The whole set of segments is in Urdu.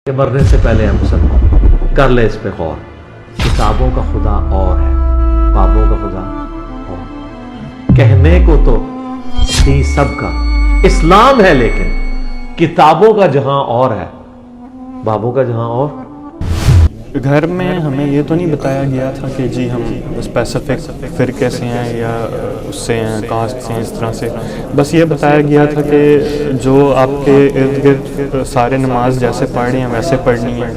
کہ مرنے سے پہلے ہم سب کر لے اس پہ غور. کتابوں کا خدا اور ہے، بابوں کا خدا اور. کہنے کو تو تھی سب کا اسلام ہے، لیکن کتابوں کا جہاں اور ہے، بابوں کا جہاں اور. گھر میں ہمیں یہ تو نہیں بتایا گیا تھا کہ جی ہم اسپیسیفک فرقے سے ہیں یا اس سے ہیں، کاسٹ سے ہیں، اس طرح سے. بس یہ بتایا گیا تھا کہ جو آپ کے ارد گرد سارے نماز جیسے پڑھ رہے ہیں ویسے پڑھنی ہے،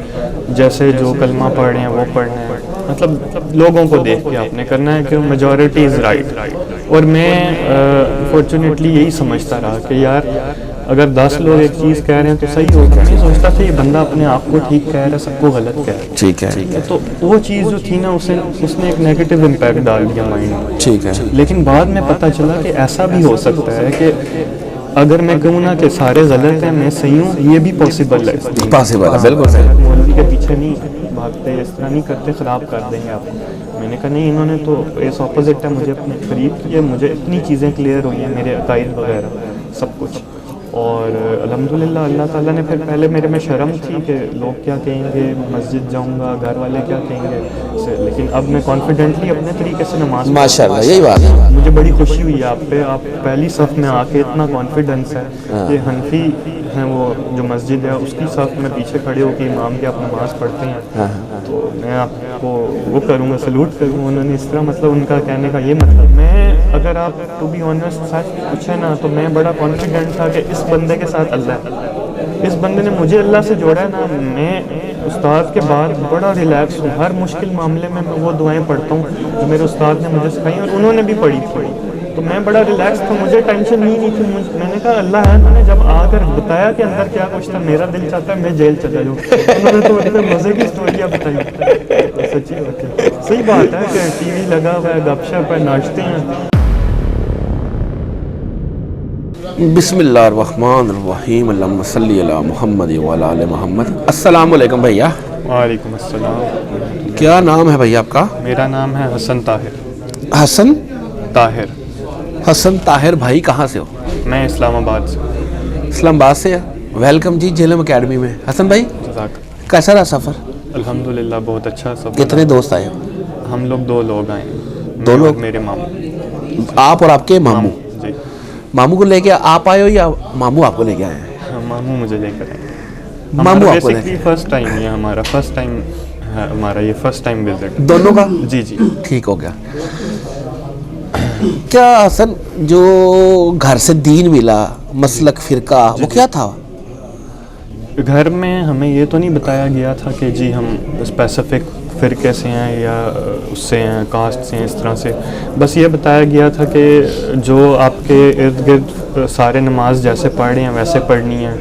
جیسے جو کلمہ پڑھ رہے ہیں وہ پڑھنا ہے. مطلب لوگوں کو دیکھ کے آپ نے کرنا ہے کہ میجورٹی از رائٹ. اور میں فارچونیٹلی یہی سمجھتا رہا کہ یار اگر 10 لوگ ایک چیز کہہ رہے ہیں تو صحیح ہوگا. میں سوچتا تھا یہ بندہ اپنے آپ کو ٹھیک کہہ رہا ہے، سب کو غلط کہہ رہا ہے. ٹھیک ہے. تو وہ چیز جو تھی نا اس نے ایک نیگیٹو امپیکٹ ڈال دیا مائنڈ میں. ٹھیک ہے. لیکن بعد میں پتہ چلا کہ ایسا بھی ہو سکتا ہے کہ اگر میں کہوں نا کہ سارے غلط ہیں میں صحیح ہوں، یہ بھی پاسبل ہے. پاسبل ہے، بالکل صحیح. مولوی کے پیچھے نہیں بھاگتے، اس طرح نہیں کرتے خراب کر دیں گے آپ. میں نے کہا نہیں، انہوں نے تو اس اپوزٹ ہے، مجھے اپنے قریب کیا، مجھے اتنی چیزیں کلیئر ہوئی ہیں، میرے عقائد وغیرہ سب کچھ. اور الحمدللہ اللہ تعالیٰ نے پھر پہلے میرے میں شرم تھی کہ لوگ کیا کہیں گے، مسجد جاؤں گا گھر والے کیا کہیں گے، لیکن اب میں کانفیڈنٹلی اپنے طریقے سے نماز ماشاءاللہ یہی بات ہے. مجھے بڑی خوشی ہوئی آپ پہ، آپ پہلی صف میں آ کے اتنا کانفیڈنس ہے کہ حنفی ہیں وہ جو مسجد ہے اس کی صف میں پیچھے کھڑے ہو کے امام کے آپ نماز پڑھتے ہیں. تو میں آپ کو وہ کروں گا، سلوٹ کروں گا. انہوں نے اس طرح مطلب ان کا کہنے کا یہ مطلب، میں اگر آپ ٹو بی آنیسٹ سچ پوچھیں نا تو میں بڑا کانفیڈنٹ تھا کہ اس بندے کے ساتھ اللہ ہے، اس بندے نے مجھے اللہ سے جوڑا ہے نا. میں استاد کے بعد بڑا ریلیکس ہوں، ہر مشکل معاملے میں وہ دعائیں پڑھتا ہوں جو میرے استاد نے مجھے سکھائی اور انہوں نے بھی پڑھی تھی. تو میں بڑا ریلیکس تھا، مجھے ٹینشن ہی نہیں تھی. میں نے کہا اللہ ہے. انہوں نے جب آ کر بتایا کہ اندر کیا کچھ تھا، میرا دل چاہتا ہے میں جیل چلا جاؤں. انہوں نے تو اتنے مزے کی اسٹوریاں بتائی. سچی بات ہے، صحیح بات ہے کہ ٹی وی لگا ہوا ہے، گپ شپ ہے، ناچتے ہیں. بسم اللہ الرحمن الرحیم، اللہم صلی علی محمد وعلی آل محمد. السلام علیکم بھیا. وعلیکم السلام. کیا نام ہے بھیا آپ کا؟ میرا نام ہے حسن طاہر. حسن طاہر. حسن طاہر بھائی کہاں سے ہو؟ میں اسلام آباد سے. اسلام آباد سے. ویلکم جی جیلم اکیڈمی میں. حسن بھائی جزاک. کیسا رہا سفر؟ الحمدللہ بہت اچھا سفر. کتنے دوست آئے؟ ہم لوگ 2 لوگ آئے. دو لوگ؟ میرے ماموں. آپ اور آپ کے ماموں؟ جی. ماموں کو لے کے آپ آئے ہو یا ماموں آپ کو لے کے آئے ہیں؟ ماموں مجھے لے کر آئے. ماموں آپ کو لے کے؟ فرسٹ ٹائم یہ ہمارا فرسٹ ٹائم ہے، ہمارا یہ فرسٹ ٹائم وزٹ دونوں کا؟ جی جی ٹھیک ہو گیا. کیا حسن جو گھر سے دین ملا، مسلک فرقہ، وہ کیا تھا؟ گھر میں ہمیں یہ تو نہیں بتایا گیا تھا کہ جی ہم اسپیسیفک فرقے سے ہیں یا اس سے ہیں، کاسٹ سے ہیں، اس طرح سے. بس یہ بتایا گیا تھا کہ جو آپ کے ارد گرد سارے نماز جیسے پڑھ رہے ہیں ویسے پڑھنی ہے،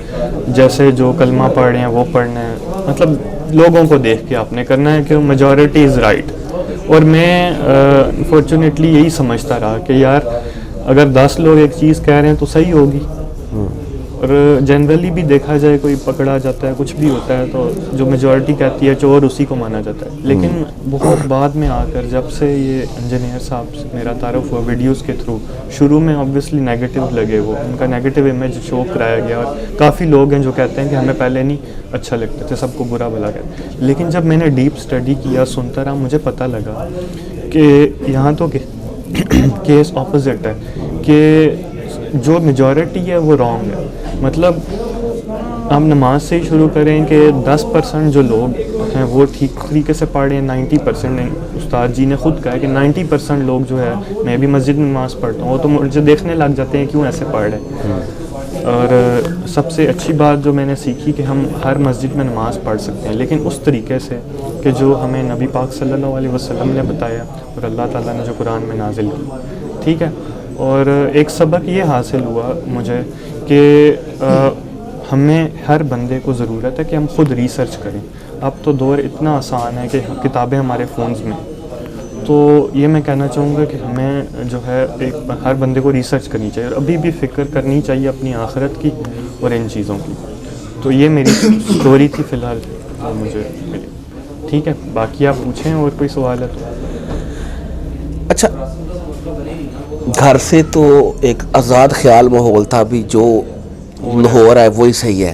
جیسے جو کلمہ پڑھ رہے ہیں وہ پڑھنا ہے. مطلب لوگوں کو دیکھ کے آپ نے کرنا ہے کہ میجورٹی از رائٹ. اور میں فارچونیٹلی یہی سمجھتا رہا کہ یار اگر 10 لوگ ایک چیز کہہ رہے ہیں تو صحیح ہوگی. اور جنرلی بھی دیکھا جائے کوئی پکڑا جاتا ہے، کچھ بھی ہوتا ہے تو جو میجورٹی کہتی ہے چور اسی کو مانا جاتا ہے. لیکن بہت بعد میں آ کر جب سے یہ انجینئر صاحب سے میرا تعارف ہوا ویڈیوز کے تھرو، شروع میں آبویسلی نیگیٹو لگے، وہ ان کا نیگیٹو امیج شو کرایا گیا. اور کافی لوگ ہیں جو کہتے ہیں کہ ہمیں پہلے نہیں اچھا لگتا تھا، سب کو برا بھلا کہتے ہیں. لیکن جب میں نے ڈیپ اسٹڈی کیا، سنتا رہا، مجھے پتہ لگا کہ یہاں تو کیس اپوزٹ ہے، کہ جو میجورٹی ہے وہ رانگ ہے. مطلب ہم نماز سے ہی شروع کریں کہ 10% جو لوگ ہیں وہ ٹھیک طریقے سے پڑھ رہے ہیں. 90% استاد جی نے خود کہا ہے کہ 90% لوگ جو ہے، میں بھی مسجد میں نماز پڑھتا ہوں، وہ تو مجھے دیکھنے لگ جاتے ہیں کیوں ایسے پڑھ رہے ہیں. اور سب سے اچھی بات جو میں نے سیکھی کہ ہم ہر مسجد میں نماز پڑھ سکتے ہیں، لیکن اس طریقے سے کہ جو ہمیں نبی پاک صلی اللہ علیہ وسلم نے بتایا اور اللہ تعالیٰ نے جو قرآن میں نازل کی. ٹھیک ہے. اور ایک سبق یہ حاصل ہوا مجھے کہ ہمیں ہر بندے کو ضرورت ہے کہ ہم خود ریسرچ کریں. اب تو دور اتنا آسان ہے کہ کتابیں ہمارے فونز میں. تو یہ میں کہنا چاہوں گا کہ ہمیں جو ہے ہر بندے کو ریسرچ کرنی چاہیے اور ابھی بھی فکر کرنی چاہیے اپنی آخرت کی اور ان چیزوں کی. تو یہ میری اسٹوری تھی فی الحال جو مجھے ملی. ٹھیک ہے، باقی آپ پوچھیں اور کوئی سوال ہے تو. اچھا، گھر سے تو ایک آزاد خیال ماحول تھا، بھی جو ہو رہا ہے وہی صحیح ہے.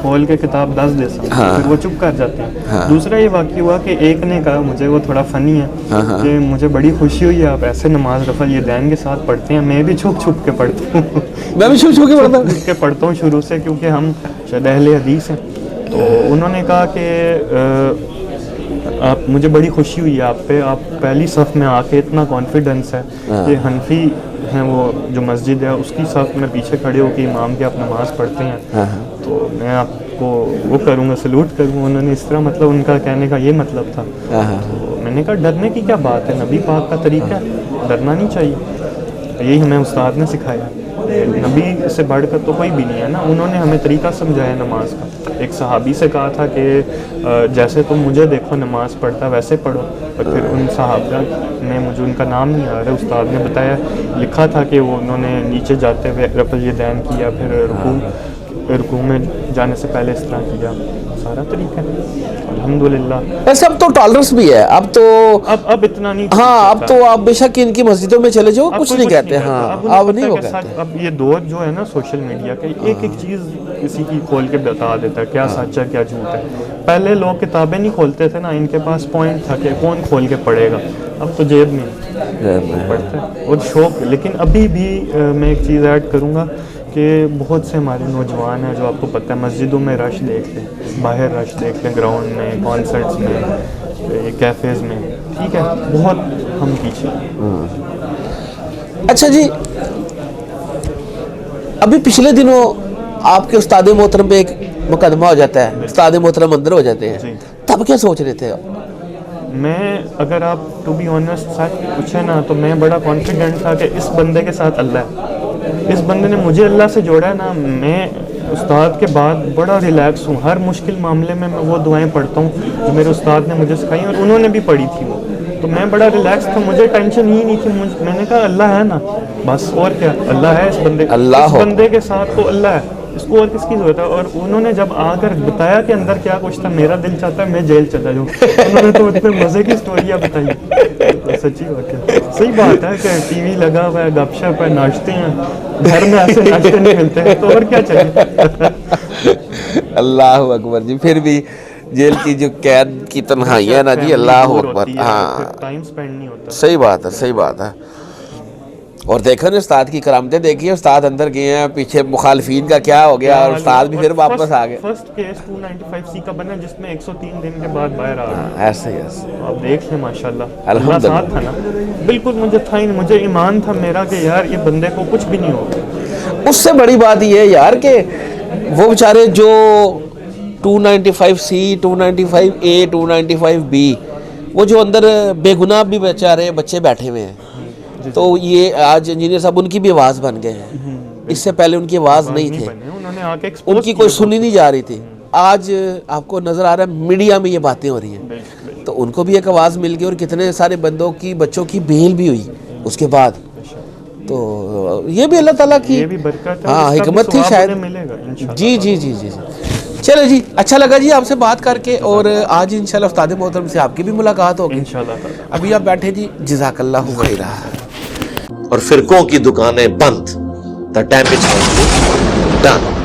کھول کے کتاب 10 دے سکتا ہوں, پھر وہ چپ کر جاتے ہیں. دوسرا یہ واقعہ ہوا کہ ایک نے کہا, مجھے وہ تھوڑا فنی ہے, کہ مجھے بڑی خوشی ہوئی ہے آپ ایسے نماز رفع الیدین کے ساتھ پڑھتے ہیں, میں بھی چھپ چھپ کے پڑھتا ہوں. میں بھی چھپ چھپ کے پڑھتا ہوں شروع سے, کیونکہ ہم شاید اہل حدیث ہیں. تو انہوں نے کہا کہ آپ, مجھے بڑی خوشی ہوئی ہے آپ پہ, آپ پہلی صف میں آ کے اتنا کانفیڈنس ہے کہ حنفی ہیں وہ جو مسجد ہے اس کی صف میں پیچھے کھڑے ہو کے امام کے آپ نماز پڑھتے ہیں, تو میں آپ کو وہ کروں گا, سلوٹ کروں گا. انہوں نے اس طرح, مطلب ان کا کہنے کا یہ مطلب تھا. تو میں نے کہا ڈرنے کی کیا بات ہے, نبی پاک کا طریقہ ہے, ڈرنا نہیں چاہیے. یہی ہمیں استاد نے سکھایا. نبی سے بڑھ کر تو کوئی بھی نہیں ہے نا. انہوں نے ہمیں طریقہ سمجھایا نماز کا. ایک صحابی سے کہا تھا کہ جیسے تم مجھے دیکھو نماز پڑھتا ویسے پڑھو, اور پھر ان صحابہ نے, مجھے ان کا نام نہیں آ رہا, استاد نے بتایا, لکھا تھا کہ وہ انہوں نے نیچے جاتے ہوئے رفع الیدین کیا, پھر رکوع میں جانے سے پہلے اس طرح کیا. سارا طریقہ ہے الحمدللہ. ویسے اب تو ٹالرنس بھی ہے, اب تو اب اتنا نہیں. ہاں اب تو آپ بے شک ان کی مسجدوں میں چلے جاؤ, کچھ نہیں کہتے. ہاں اب نہیں وہ کہتے. اب یہ دور جو ہے نا سوشل میڈیا کا, ایک ایک چیز کسی کی کھول کے بتا دیتا ہے, کیا سچ ہے کیا جھوٹ ہے. پہلے لوگ کتابیں نہیں کھولتے تھے نا, ان کے پاس پوائنٹ تھا کہ کون کھول کے پڑھے گا. اب تو جیب میں پڑھتے ہیں اور شوق. لیکن ابھی بھی میں ایک چیز ایڈ کروں گا کہ بہت سے ہمارے نوجوان ہیں جو آپ کو پتہ ہے مسجدوں میں رش دیکھ لیں, باہر رش دیکھ لیں, گراؤنڈ میں, کانسرٹس میں, کیفیز میں, ٹھیک ہے, بہت ہم پیچھے. اچھا جی, ابھی پچھلے دنوں آپ کے استاد محترم پہ ایک مقدمہ ہو جاتا ہے, استاد محترم اندر ہو جاتے ہیں, تب کیا سوچ رہے تھے آپ؟ میں اگر آپ ٹو بی آنیسٹ سچ پوچھیں نا, تو میں بڑا کانفیڈنٹ تھا کہ اس بندے کے ساتھ اللہ ہے, اس بندے نے مجھے اللہ سے جوڑا ہے نا. میں استاد کے بعد بڑا ریلیکس ہوں, ہر مشکل معاملے میں وہ دعائیں پڑھتا ہوں جو میرے استاد نے مجھے سکھائی, اور انہوں نے بھی پڑھی تھی وہ, تو میں بڑا ریلیکس تھا, مجھے ٹینشن ہی نہیں تھی. میں نے کہا اللہ ہے نا, بس, اور کیا, اللہ ہے اس بندے, اس بندے کے ساتھ تو اللہ ہے, اس کو اور کس کی ضرورت ہے. اور انہوں نے جب آ کر بتایا کہ اندر کیا کچھ تھا, میرا دل چاہتا ہے میں جیل چلا جاؤں. انہوں نے تو اتنے مزے کی اسٹوریاں بتائی, سچی بات ہے, صحیح بات ہے کہ ٹی وی لگا ہوا ہے, گپ شپ ہے, ناشتے ہیں, گھر میں ایسے ناشتے نہیں ملتے ہیں, تو اور کیا چاہیے. اللہ اکبر جی. پھر بھی جیل کی جو قید کی تنہائی ہے نا جی, اللہ اکبر. ہاں ٹائم سپینڈ نہیں ہوتا. صحیح بات ہے, صحیح بات ہے. اور دیکھو نا استاد کی کرامتیں دیکھیے, استاد اندر گئے ہیں, پیچھے مخالفین کا کیا ہو گیا, اور استاد بھی پھر واپس آ گئے. فرسٹ کیس 295C کا بنا جس میں 103 دن کے بعد باہر آ گئے. ایسے ایسے آپ دیکھ لیں ماشاءاللہ, الحمدللہ ساتھ تھا نا. بالکل مجھے تھا ہی, مجھے ایمان تھا میرا کہ یار یہ بندے کو کچھ بھی نہیں ہوگا. اس سے بڑی بات یہ ہے یار کہ وہ بیچارے جو 295C 295A 295B, وہ جو اندر بے گناہ بھی بیچارے بچے بیٹھے ہوئے ہیں, تو یہ آج انجینئر صاحب ان کی بھی آواز بن گئے ہیں. اس سے پہلے ان کی آواز نہیں تھی, ان کی کوئی سنی نہیں جا رہی تھی. آج آپ کو نظر آ رہا ہے میڈیا میں یہ باتیں ہو رہی ہیں, تو ان کو بھی ایک آواز مل گئی, اور کتنے سارے بندوں کی, بچوں کی بیل بھی ہوئی اس کے بعد. تو یہ بھی اللہ تعالیٰ کی ہاں حکمت تھی شاید. جی جی جی جی چلو جی, اچھا لگا جی آپ سے بات کر کے, اور آج انشاءاللہ استاد محترم سے آپ کی بھی ملاقات ہوگی انشاءاللہ. ابھی آپ بیٹھے جی, جزاک اللہ خیرہ. اور فرقوں کی دکانیں بند. The damage has been done.